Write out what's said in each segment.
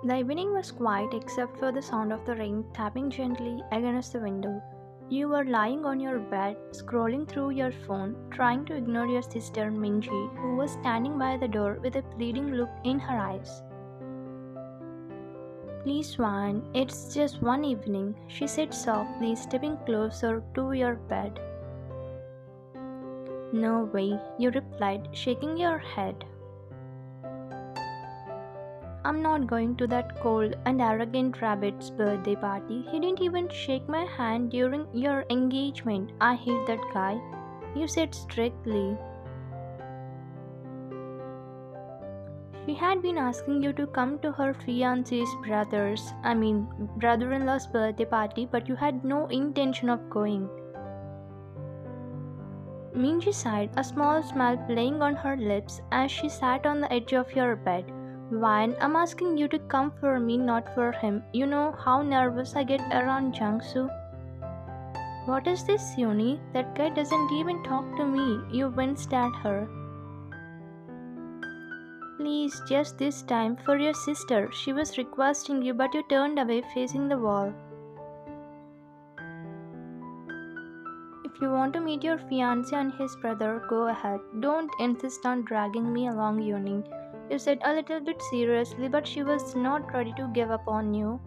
The evening was quiet except for the sound of the rain tapping gently against the window. You were lying on your bed, scrolling through your phone, trying to ignore your sister Minji, who was standing by the door with a pleading look in her eyes. Please, Swan, it's just one evening, she said softly, stepping closer to your bed. No way, you replied, shaking your head. I'm not going to that cold and arrogant rabbit's birthday party. He didn't even shake my hand during your engagement. I hate that guy, you said strictly. She had been asking you to come to her fiance's brother-in-law's birthday party, but you had no intention of going. Minji sighed, a small smile playing on her lips as she sat on the edge of your bed. Wine, I'm asking you to come for me, not for him. You know how nervous I get around Jiangsu. What is this, Yuni? That guy doesn't even talk to me. You winced at her. Please, just this time, for your sister. She was requesting you, but you turned away facing the wall. If you want to meet your fiancé and his brother, go ahead. Don't insist on dragging me along, Yuni. You said a little bit seriously, but she was not ready to give up on you.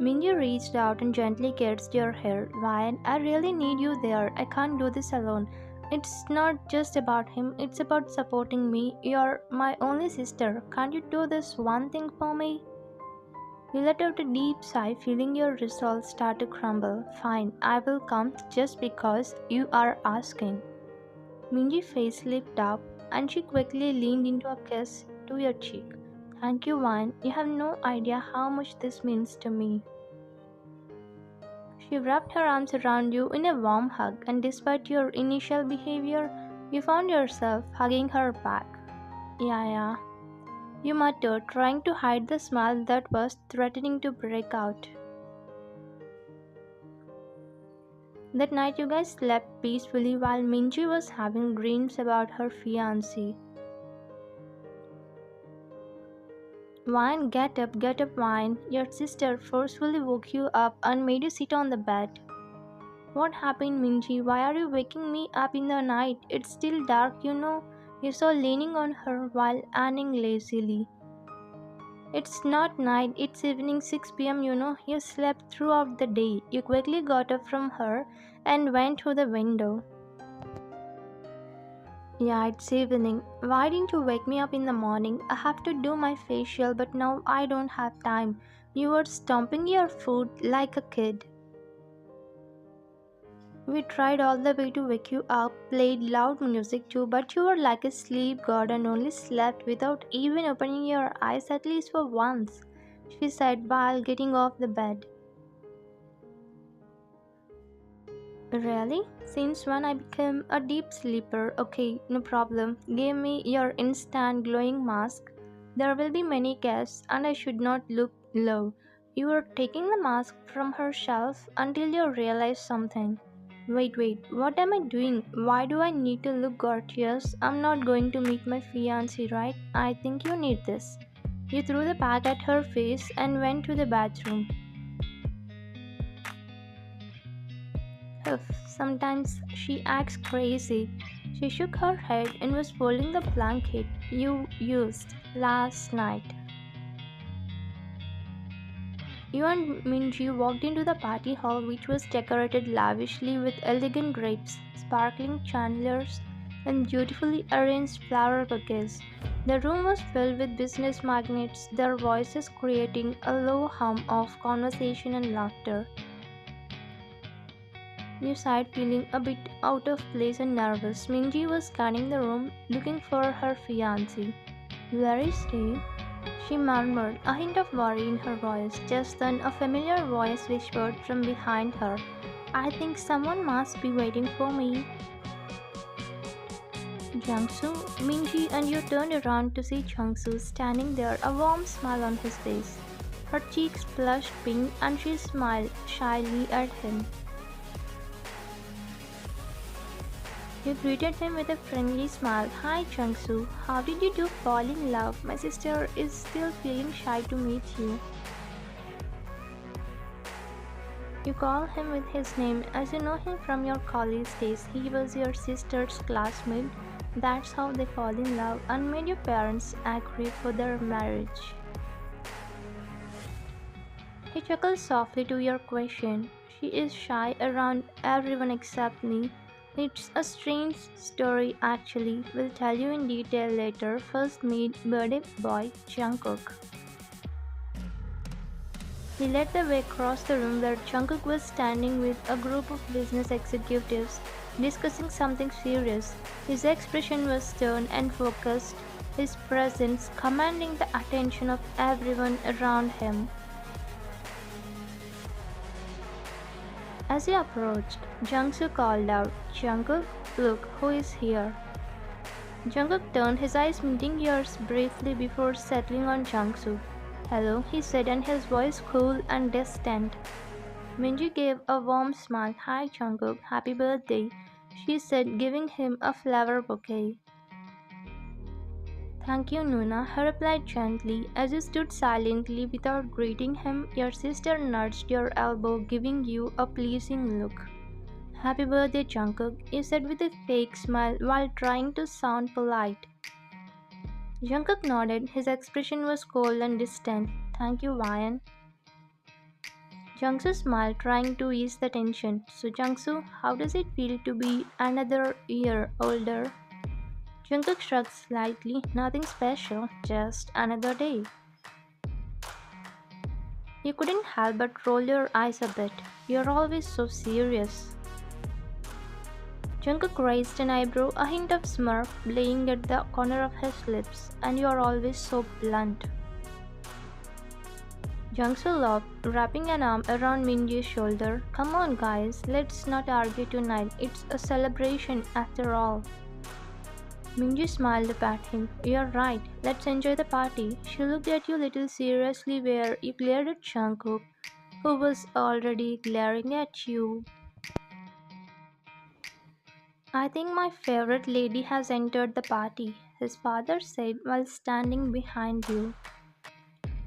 Minji reached out and gently kissed your hair. Ryan, I really need you there. I can't do this alone. It's not just about him, it's about supporting me. You're my only sister. Can't you do this one thing for me? You let out a deep sigh, feeling your resolve start to crumble. Fine, I will come just because you are asking. Minji's face lit up and she quickly leaned into a kiss to your cheek. Thank you, Wine. You have no idea how much this means to me. She wrapped her arms around you in a warm hug, and despite your initial behavior, you found yourself hugging her back. Yeah, you muttered, trying to hide the smile that was threatening to break out. That night you guys slept peacefully while Minji was having dreams about her fiancé. Wine, get up, Wine. Your sister forcefully woke you up and made you sit on the bed. What happened, Minji? Why are you waking me up in the night? It's still dark, you know. You saw leaning on her while Anning lazily. It's not night, it's evening 6 p.m. You know. You slept throughout the day. You quickly got up from her and went to the window. Yeah, it's evening. Why didn't you wake me up in the morning? I have to do my facial, but now I don't have time. You were stomping your foot like a kid. We tried all the way to wake you up, played loud music too, but you were like a sleep god and only slept without even opening your eyes at least for once, she said while getting off the bed. Really? Since when I became a deep sleeper? Okay, no problem. Give me your instant glowing mask. There will be many guests and I should not look low. You were taking the mask from her shelf until you realized something. Wait, what am I doing? Why do I need to look gorgeous? I'm not going to meet my fiancé, right? I think you need this. You threw the bag at her face and went to the bathroom. Sometimes she acts crazy. She shook her head and was folding the blanket you used last night. You and Minji walked into the party hall, which was decorated lavishly with elegant drapes, sparkling chandeliers, and beautifully arranged flower bouquets. The room was filled with business magnates, their voices creating a low hum of conversation and laughter. You sighed, feeling a bit out of place and nervous. Minji was scanning the room, looking for her fiancé. Where is he? She murmured, a hint of worry in her voice. Just then, a familiar voice whispered from behind her, I think someone must be waiting for me. Jiangsu, Minji and you turned around to see Jiangsu standing there, a warm smile on his face. Her cheeks flushed pink and she smiled shyly at him. You greeted him with a friendly smile. Hi Changsu, how did you two fall in love? My sister is still feeling shy to meet you. You call him with his name as you know him from your college days. He was your sister's classmate. That's how they fall in love and made your parents agree for their marriage. He chuckles softly to your question. She is shy around everyone except me. It's a strange story actually. We'll tell you in detail later. First meet birthday boy Jungkook. He led the way across the room where Jungkook was standing with a group of business executives discussing something serious. His expression was stern and focused, his presence commanding the attention of everyone around him. As he approached, Jungsu called out, Jungkook, look who is here. Jungkook turned, his eyes meeting yours briefly before settling on Jungsu. Hello, he said, and his voice cool and distant. Minji gave a warm smile. Hi Jungkook, happy birthday, she said, giving him a flower bouquet. Thank you, Nuna, he replied gently. As you stood silently without greeting him, your sister nudged your elbow, giving you a pleasing look. Happy birthday, Jungkook, you said with a fake smile while trying to sound polite. Jungkook nodded, his expression was cold and distant. Thank you, Ryan. Jungsu smiled, trying to ease the tension. So, Jungsu, how does it feel to be another year older? Jungkook shrugged slightly. Nothing special, just another day. You couldn't help but roll your eyes a bit. You're always so serious. Jungkook raised an eyebrow, a hint of smirk playing at the corner of his lips. And you're always so blunt. Jungsu laughed, wrapping an arm around Minji's shoulder. Come on guys, let's not argue tonight. It's a celebration after all. Minji smiled up at him. You're right, let's enjoy the party. She looked at you a little seriously where you glared at Jungkook, who was already glaring at you. I think my favorite lady has entered the party, his father said while standing behind you.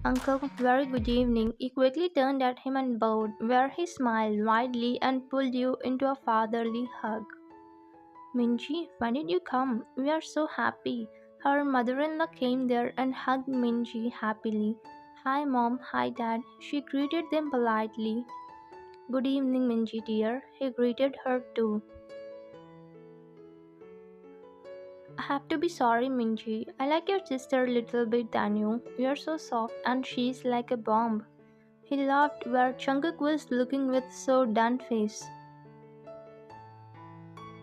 Uncle, very good evening. He quickly turned at him and bowed, where he smiled widely and pulled you into a fatherly hug. Minji, when did you come? We are so happy. Her mother-in-law came there and hugged Minji happily. Hi mom, hi dad. She greeted them politely. Good evening, Minji dear. He greeted her too. I have to be sorry, Minji. I like your sister a little bit than you. You're so soft and she's like a bomb. He laughed where Jungkook was looking with so done face.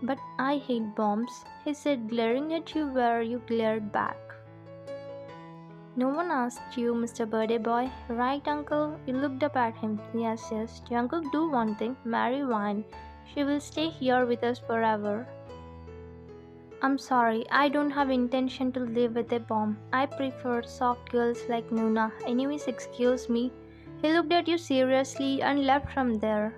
But I hate bombs, he said, glaring at you where you glared back. No one asked you, Mr. Birthday Boy, right, Uncle? You looked up at him. Yes, yes. Jungkook, do one thing. Marry Wine. She will stay here with us forever. I'm sorry, I don't have intention to live with a bomb. I prefer soft girls like Nuna. Anyways, excuse me. He looked at you seriously and left from there.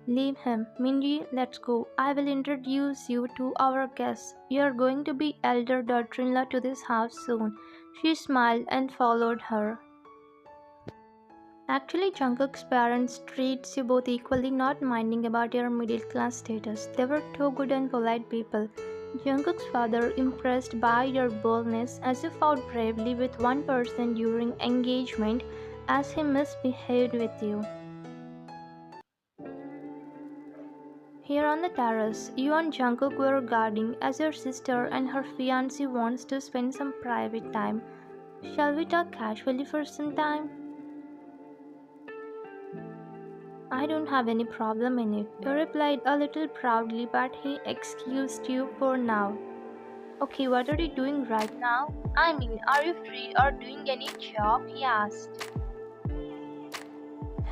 Leave him. Minji, let's go. I will introduce you to our guests. You are going to be elder daughter-in-law to this house soon. She smiled and followed her. Actually, Jungkook's parents treats you both equally, not minding about your middle-class status. They were too good and polite people. Jungkook's father, impressed by your boldness as you fought bravely with one person during engagement as he misbehaved with you. Here on the terrace, you and Jungkook were guarding as your sister and her fiancé wants to spend some private time. Shall we talk casually for some time? I don't have any problem in it, you replied a little proudly, but he excused you for now. Okay, what are you doing right now? I mean, are you free or doing any job? He asked.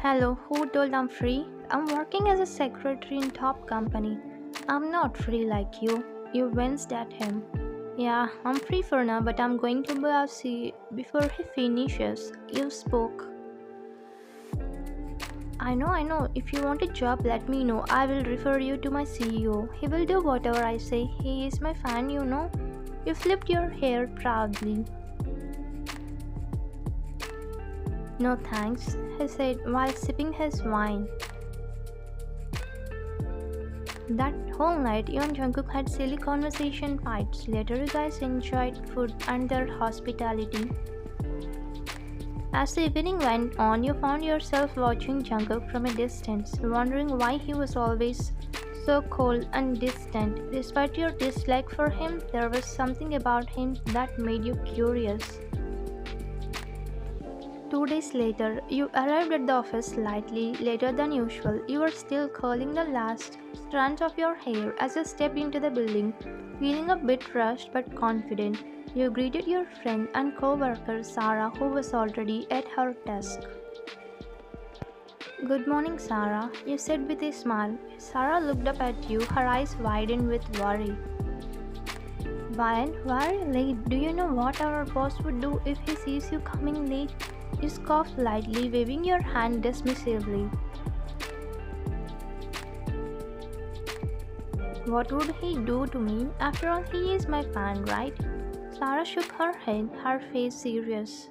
Hello, who told I'm free? I'm working as a secretary in top company. I'm not free like you. You winced at him. Yeah, I'm free for now, but I'm going to see before he finishes. You spoke. I know. If you want a job, let me know. I will refer you to my CEO. He will do whatever I say. He is my fan, you know. You flipped your hair proudly. No thanks, he said while sipping his wine. That whole night, you and Jungkook had silly conversation fights. Later, you guys enjoyed food and their hospitality. As the evening went on, you found yourself watching Jungkook from a distance, wondering why he was always so cold and distant. Despite your dislike for him, there was something about him that made you curious. 2 days later, you arrived at the office slightly later than usual. You were still curling the last strands of your hair as you stepped into the building, feeling a bit rushed but confident. You greeted your friend and co-worker Sarah, who was already at her desk. Good morning, Sarah, you said with a smile. Sarah looked up at you, her eyes widened with worry. Why are you late? Do you know what our boss would do if he sees you coming late? You scoffed lightly, waving your hand dismissively. What would he do to me? After all, he is my fan, right? Sarah shook her head, her face serious.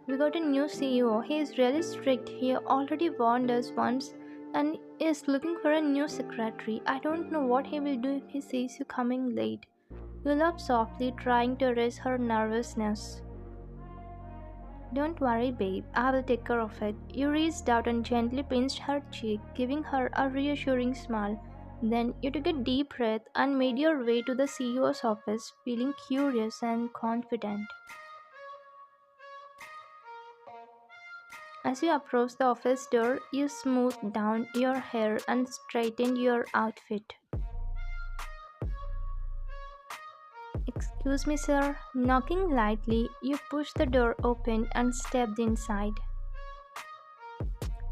We got a new CEO. He is really strict. He already warned us once and is looking for a new secretary. I don't know what he will do if he sees you coming late. You laughed softly, trying to erase her nervousness. Don't worry, babe. I will take care of it. You reached out and gently pinched her cheek, giving her a reassuring smile. Then you took a deep breath and made your way to the CEO's office, feeling curious and confident. As you approached the office door, you smoothed down your hair and straightened your outfit. Excuse me, sir. Knocking lightly, you pushed the door open and stepped inside.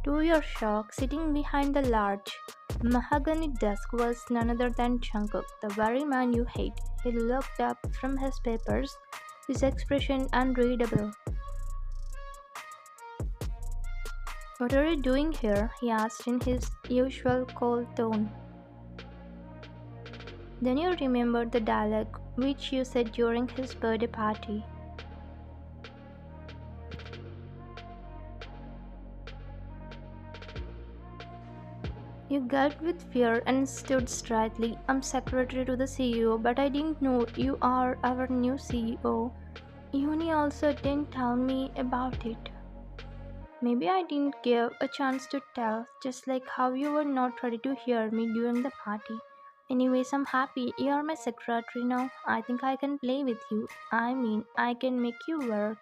To your shock, sitting behind the large mahogany desk was none other than Jungkook, the very man you hate. He looked up from his papers, his expression unreadable. What are you doing here? He asked in his usual cold tone. Then you remembered the dialogue which you said during his birthday party. You gulped with fear and stood straightly. I'm secretary to the CEO, but I didn't know you are our new CEO. Uni also didn't tell me about it. Maybe I didn't give a chance to tell, just like how you were not ready to hear me during the party. Anyways, I'm happy you're my secretary now. I think I can play with you. I mean, I can make you work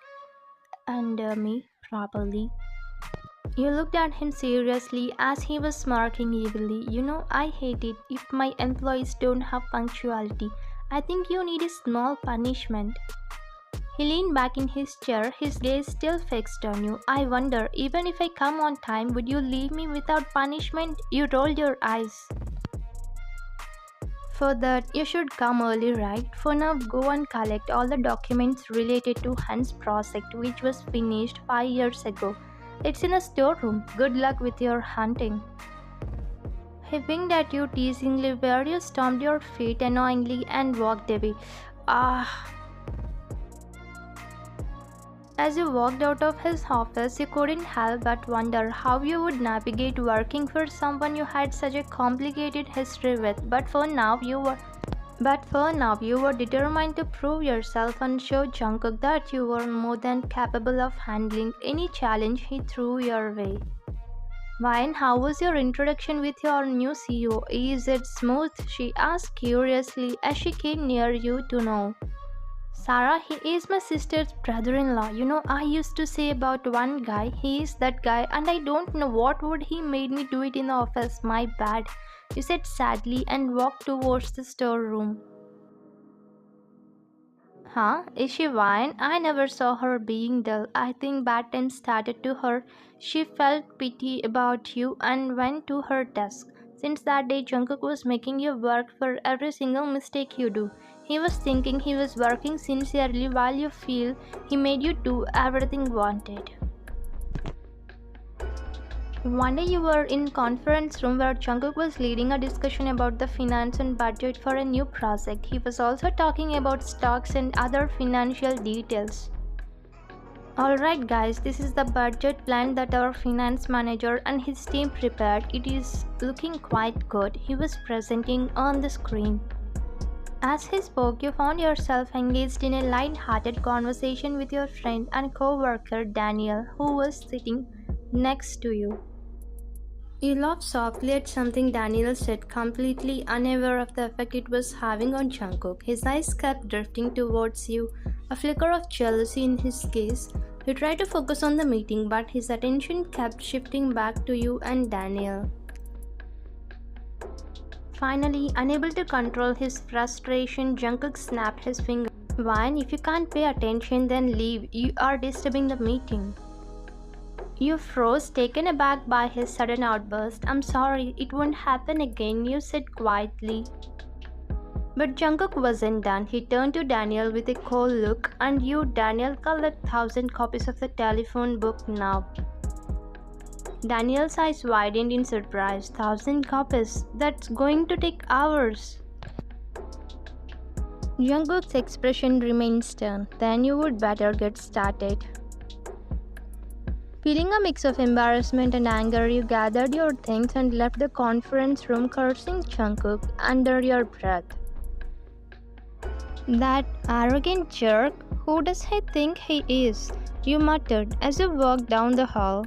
under me properly. You looked at him seriously as he was smirking evilly. You know, I hate it if my employees don't have punctuality. I think you need a small punishment. He leaned back in his chair, his gaze still fixed on you. I wonder, even if I come on time, would you leave me without punishment? You rolled your eyes. For that, you should come early, right? For now, go and collect all the documents related to Hans' project, which was finished 5 years ago. It's in a storeroom. Good luck with your hunting. He winked at you teasingly, where you stomped your feet annoyingly and walked away. Ah. As you walked out of his office, you couldn't help but wonder how you would navigate working for someone you had such a complicated history with. But for now, you were determined to prove yourself and show Jungkook that you were more than capable of handling any challenge he threw your way. Wine, how was your introduction with your new CEO? Is it smooth? She asked curiously as she came near you to know. Sarah, he is my sister's brother-in-law. You know, I used to say about one guy, he is that guy, and I don't know what would he made me do it in the office. My bad, you said sadly and walked towards the storeroom. Huh? Is she fine? I never saw her being dull. I think bad times started to her. She felt pity about you and went to her desk. Since that day, Jungkook was making you work for every single mistake you do. He was thinking he was working sincerely while you feel he made you do everything wanted. One day you were in conference room where Jungkook was leading a discussion about the finance and budget for a new project. He was also talking about stocks and other financial details. Alright guys, this is the budget plan that our finance manager and his team prepared. It is looking quite good. He was presenting on the screen. As he spoke, you found yourself engaged in a light-hearted conversation with your friend and co-worker Daniel, who was sitting next to you. You laughed softly at something Daniel said, completely unaware of the effect it was having on Jungkook. His eyes kept drifting towards you, a flicker of jealousy in his gaze. He tried to focus on the meeting, but his attention kept shifting back to you and Daniel. Finally, unable to control his frustration, Jungkook snapped his finger. Wine, if you can't pay attention, then leave. You are disturbing the meeting. You froze, taken aback by his sudden outburst. I'm sorry, it won't happen again, you said quietly. But Jungkook wasn't done. He turned to Daniel with a cold look. And you, Daniel, collect 1,000 copies of the telephone book now. Daniel's eyes widened in surprise. 1,000 copies? That's going to take hours. Jungkook's expression remained stern. Then you would better get started. Feeling a mix of embarrassment and anger, you gathered your things and left the conference room, cursing Jungkook under your breath. That arrogant jerk, who does he think he is? You muttered as you walked down the hall.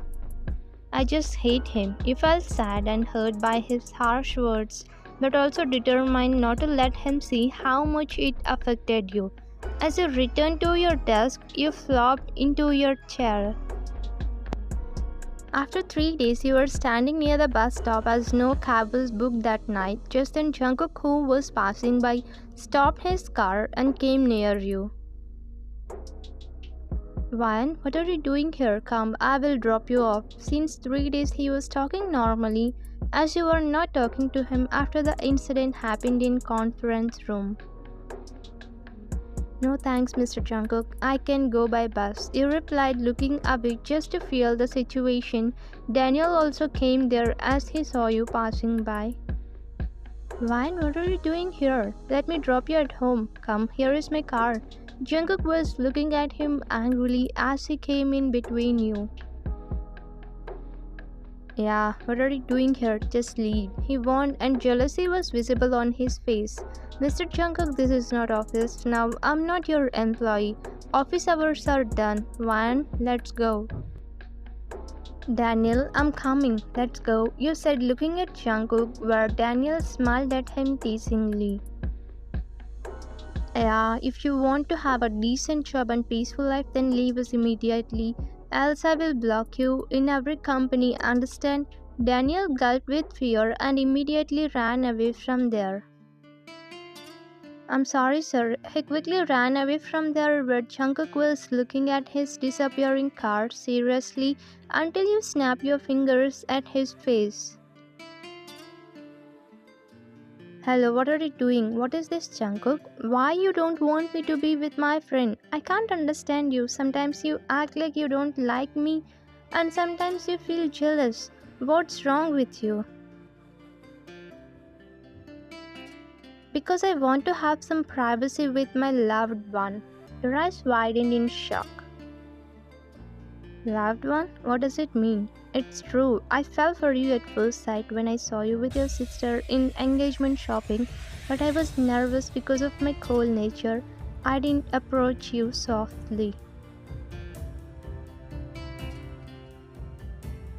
I just hate him. You felt sad and hurt by his harsh words, but also determined not to let him see how much it affected you. As you returned to your desk, you flopped into your chair. After 3 days, you were standing near the bus stop as no cab was booked that night. Just then Jungkook, who was passing by, stopped his car and came near you. Ryan, what are you doing here? Come, I will drop you off. Since 3 days he was talking normally, as you were not talking to him after the incident happened in conference room. No thanks, Mr. Jungkook. I can go by bus. You replied, looking away just to feel the situation. Daniel also came there as he saw you passing by. Ryan, what are you doing here? Let me drop you at home. Come, here is my car. Jungkook was looking at him angrily as he came in between you. Yeah, what are you doing here? Just leave, he warned, and jealousy was visible on his face. Mr. Jungkook, this is not office. Now, I'm not your employee. Office hours are done. Ryan, let's go. Daniel, I'm coming. Let's go, you said, looking at Jungkook, where Daniel smiled at him teasingly. Yeah, if you want to have a decent job and peaceful life, then leave us immediately. Else I will block you in every company, understand? Daniel gulped with fear and immediately ran away from there. I'm sorry, sir. He quickly ran away from there where Jungkook was looking at his disappearing car seriously until you snapped your fingers at his face. Hello, what are you doing? What is this, Jungkook? Why you don't want me to be with my friend? I can't understand you. Sometimes you act like you don't like me and sometimes you feel jealous. What's wrong with you? Because I want to have some privacy with my loved one. Your eyes widened in shock. Loved one? What does it mean? It's true. I fell for you at first sight when I saw you with your sister in engagement shopping, but I was nervous because of my cold nature. I didn't approach you softly.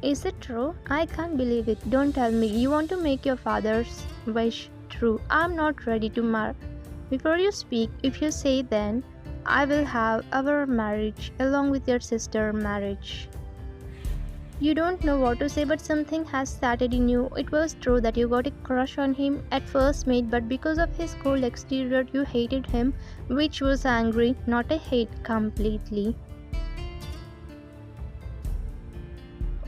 Is it true? I can't believe it. Don't tell me. You want to make your father's wish true. I'm not ready to marry. Before you speak, if you say then, I will have our marriage along with your sister's marriage. You don't know what to say, but something has started in you. It was true that you got a crush on him at first meet, but because of his cold exterior, you hated him, which was angry, not a hate completely.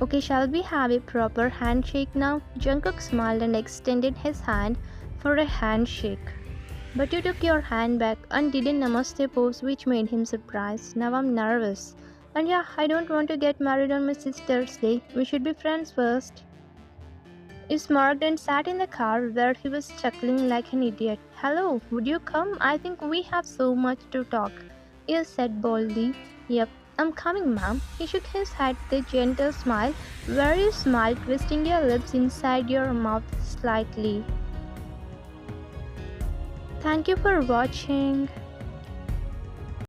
Okay, shall we have a proper handshake now? Jungkook smiled and extended his hand for a handshake. But you took your hand back and did a namaste pose which made him surprised. Now I'm nervous. And yeah, I don't want to get married on my sister's day. We should be friends first. He smirked and sat in the car where he was chuckling like an idiot. Hello, would you come? I think we have so much to talk. He said boldly. Yep, I'm coming, ma'am. He shook his head with a gentle smile, where you smiled, twisting your lips inside your mouth slightly. Thank you for watching.